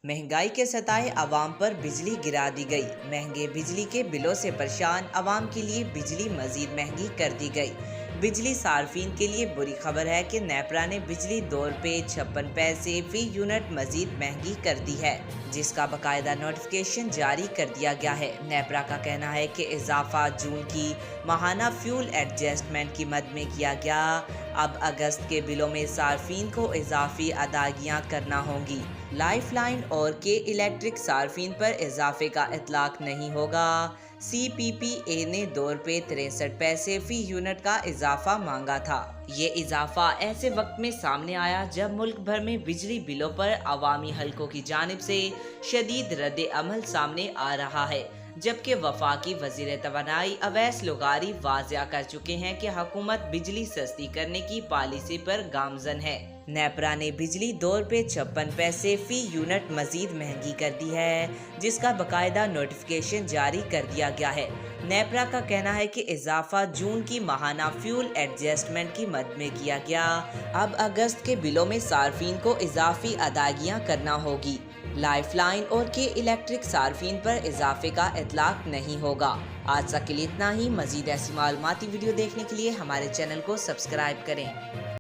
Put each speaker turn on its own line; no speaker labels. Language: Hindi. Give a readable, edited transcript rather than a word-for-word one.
महंगाई के सताए अवाम पर बिजली गिरा दी गई। महंगे बिजली के बिलों से परेशान अवाम के लिए बिजली मजीद महंगी कर दी गई। बिजली सार्फिन के लिए बुरी खबर है कि नेपरा ने बिजली 2 रुपये 56 पैसे फी यूनिट मजीद महंगी कर दी है, जिसका बाकायदा नोटिफिकेशन जारी कर दिया गया है। नेपरा का कहना है कि इजाफा जून की माहाना फ्यूल एडजस्टमेंट की मद में किया गया। अब अगस्त के बिलों में सार्फिन को इजाफी अदायगियाँ करना होंगी। लाइफलाइन और के इलेक्ट्रिक सार्फिन पर इजाफे का इतलाक नहीं होगा। CPPA ने 2 रुपये 63 पैसे फी यूनिट का इजाफा मांगा था। ये इजाफा ऐसे वक्त में सामने आया जब मुल्क भर में बिजली बिलों पर अवामी हलकों की जानिब से शदीद रद्द अमल सामने आ रहा है, जबकि वफाकी वजीर तवानाई अवैस लुगारी वाज़िया कर चुके हैं कि हुकूमत बिजली सस्ती करने की पॉलिसी पर गामजन है। नेपरा ने बिजली 2 रुपये 56 पैसे फी यूनिट मजीद महंगी कर दी है, जिसका बाकायदा नोटिफिकेशन जारी कर दिया गया है। नेपरा का कहना है कि इजाफा जून की माहाना फ्यूल एडजस्टमेंट की मद में किया गया। अब अगस्त के बिलों में सार्फिन को इजाफी अदायगियाँ करना होगी। लाइफलाइन और के इलेक्ट्रिक सार्फिन पर इजाफे का इतलाक नहीं होगा। आज तक के लिए इतना ही। मजीद ऐसी मालूमाती वीडियो देखने के लिए हमारे चैनल को सब्सक्राइब करें।